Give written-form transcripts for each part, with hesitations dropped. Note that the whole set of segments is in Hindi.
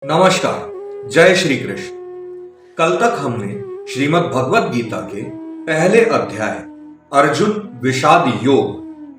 नमस्कार, जय श्री कृष्ण। कल तक हमने श्रीमद् भगवत गीता के पहले अध्याय अर्जुन विषाद योग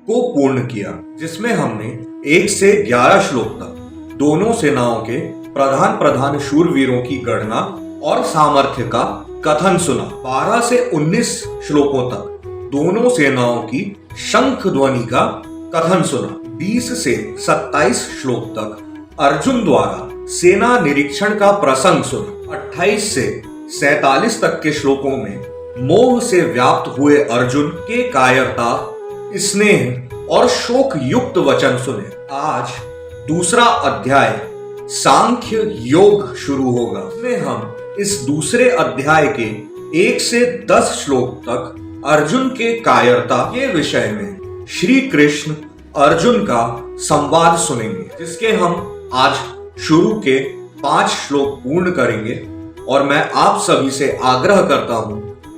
को पूर्ण किया, जिसमें हमने 1 से 11 श्लोक तक दोनों सेनाओं के प्रधान प्रधान शूरवीरों की गणना और सामर्थ्य का कथन सुना। 12 से 19 श्लोकों तक दोनों सेनाओं की शंख ध्वनि का कथन सुना। 20 से 27 श्लोक तक अर्जुन द्वारा सेना निरीक्षण का प्रसंग सुना। 28 से 47 तक के श्लोकों में मोह से व्याप्त हुए अर्जुन के कायरता, स्नेह और शोक युक्त वचन सुने। आज दूसरा अध्याय सांख्य योग शुरू होगा। इसमें हम इस दूसरे अध्याय के 1 से 10 श्लोक तक अर्जुन के कायरता के विषय में श्री कृष्ण अर्जुन का संवाद सुनेंगे, जिसके हम आज शुरू के 5 श्लोक पूर्ण करेंगे। और मैं आप सभी से आग्रह करता हूं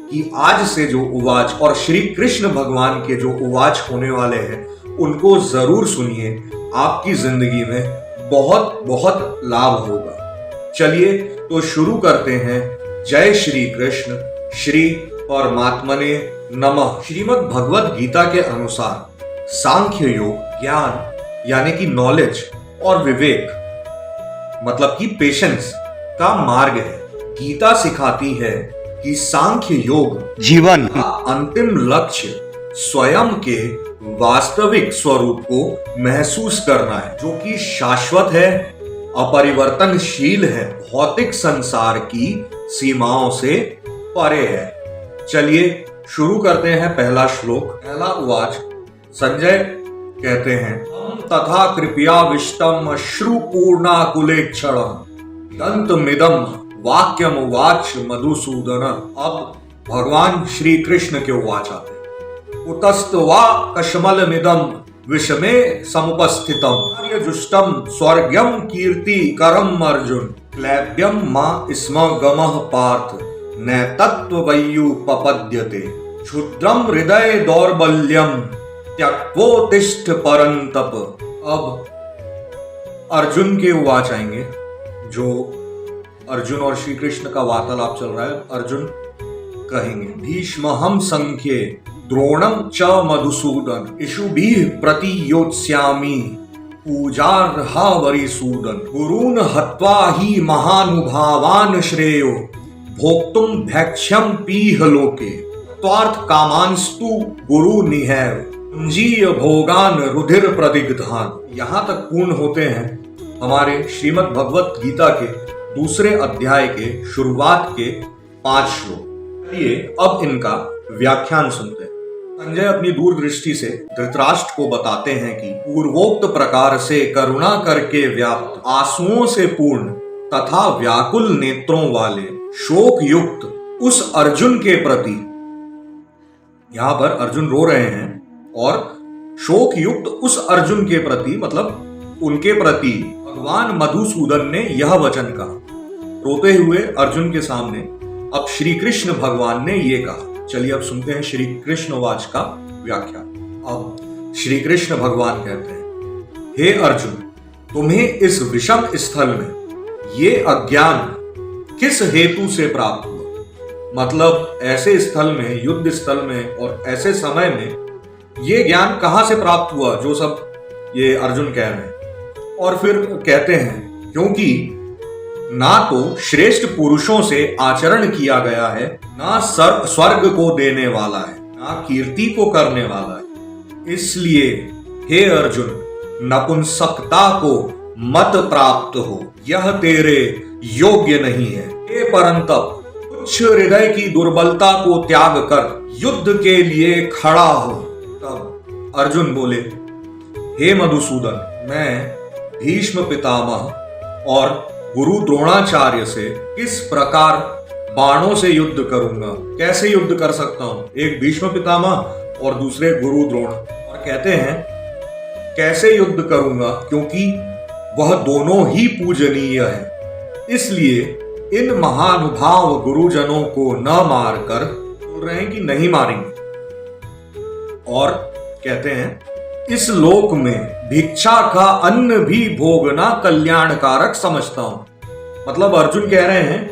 कि आज से जो उवाच और श्री कृष्ण भगवान के जो उवाच होने वाले हैं उनको जरूर सुनिए। आपकी जिंदगी में बहुत बहुत लाभ होगा। चलिए तो शुरू करते हैं। जय श्री कृष्ण। श्री परमात्मने नमः। श्रीमद् भगवत गीता के अनुसार सांख्य योग ज्ञान यानी कि नॉलेज और विवेक मतलब कि पेशेंस का मार्ग है। गीता सिखाती है कि सांख्य योग जीवन का अंतिम लक्ष्य स्वयं के वास्तविक स्वरूप को महसूस करना है, जो कि शाश्वत है, अपरिवर्तनशील है, भौतिक संसार की सीमाओं से परे है। चलिए शुरू करते हैं पहला श्लोक। पहला उवाच। संजय कहते हैं, तथा कृपया विष्टम अश्रुपूर्णाकुलेक्षणम दंतमिदम वाक्यम उवाच मधुसूदन। अब भगवान श्री कृष्ण के उवाच आते। उतस्तवा कशमलमिदम विषमे समुपस्थितम आर्यजुष्टम स्वर्गम कीर्ति करम अर्जुन क्लैब्यम मा स्म गमः पार्थ नैतत्त्वय्युपपद्यते क्षुद्रम हृदय दौर्बल्यम त्यक्वोत्तिष्ठ परंतप। अब अर्जुन के उवाच आएंगे, जो अर्जुन और श्री कृष्ण का वार्तालाप चल रहा है। अर्जुन कहेंगे, भीष्महं संख्ये द्रोणम च मधुसूदन इषुभिः प्रतियोत्स्यामि पूजार्हा वरिसूदन गुरून् हत्वा हि महानुभावान् श्रेयो भोक्तुम भैक्ष्यम पीह लोके त्वार्थ कामांस्तु गुरु निहैव जीय भोगान रुधिर प्रदिग्धान। यहाँ तक पूर्ण होते हैं हमारे श्रीमद् भगवत गीता के दूसरे अध्याय के शुरुआत के 5 श्लोक। ये अब इनका व्याख्यान सुनते हैं। संजय अपनी दूरदृष्टि से धृतराष्ट्र को बताते हैं कि पूर्वोक्त प्रकार से करुणा करके व्याप्त, आंसुओं से पूर्ण तथा व्याकुल नेत्रों वाले शोक युक्त उस अर्जुन के प्रति, यहां पर अर्जुन रो रहे हैं, और शोक युक्त उस अर्जुन के प्रति मतलब उनके प्रति भगवान मधुसूदन ने यह वचन कहा। रोते हुए अर्जुन के सामने अब श्री कृष्ण भगवान ने ये कहा। चलिए अब सुनते हैं श्री कृष्ण वाच का व्याख्यान। अब श्री कृष्ण भगवान कहते हैं, हे अर्जुन, तुम्हें इस विषम स्थल में ये अज्ञान किस हेतु से प्राप्त हुआ? मतलब ऐसे स्थल में, युद्ध स्थल में और ऐसे समय में ये ज्ञान कहां से प्राप्त हुआ जो सब ये अर्जुन कह रहे हैं। और फिर कहते हैं, क्योंकि ना तो श्रेष्ठ पुरुषों से आचरण किया गया है, ना स्वर्ग को देने वाला है, ना कीर्ति को करने वाला है। इसलिए हे अर्जुन, नपुंसकता को मत प्राप्त हो, यह तेरे योग्य नहीं है। हे परंतप, तुच्छ हृदय की दुर्बलता को त्याग कर युद्ध के लिए खड़ा हो। तब अर्जुन बोले, हे मधुसूदन, मैं भीष्म पितामह और गुरु द्रोणाचार्य से किस प्रकार बाणों से युद्ध करूंगा? कैसे युद्ध कर सकता हूं? एक भीष्म पितामह और दूसरे गुरु द्रोण। और कहते हैं कैसे युद्ध करूंगा, क्योंकि वह दोनों ही पूजनीय है। इसलिए इन महानुभाव गुरुजनों को न मारकर, बोल रहे हैं कि नहीं मारेंगे। और कहते हैं, इस लोक में भिक्षा का अन्न भी भोगना कल्याणकारक समझता हूं। मतलब अर्जुन कह रहे हैं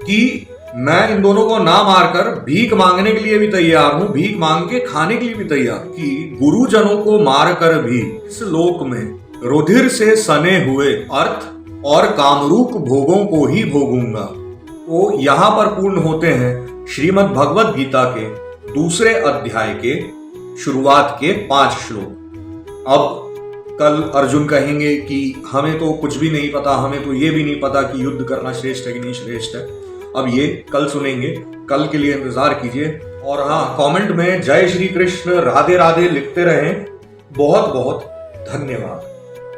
कि मैं इन दोनों को ना मारकर भीख मांगने के लिए भी तैयार हूं, भीख मांग के खाने के लिए भी तैयार, कि गुरुजनों को मारकर भी इस लोक में रुधिर से सने हुए अर्थ और कामरूप भोगों को ही भोगूंगा। तो यहां पर पूर्ण होते हैं श्रीमद् भगवद गीता के दूसरे अध्याय के शुरुआत के 5 श्लोक। अब कल अर्जुन कहेंगे कि हमें तो कुछ भी नहीं पता, हमें तो ये भी नहीं पता कि युद्ध करना श्रेष्ठ है कि नहीं श्रेष्ठ है। अब ये कल सुनेंगे, कल के लिए इंतजार कीजिए। और हाँ, कमेंट में जय श्री कृष्ण, राधे राधे लिखते रहें। बहुत बहुत धन्यवाद।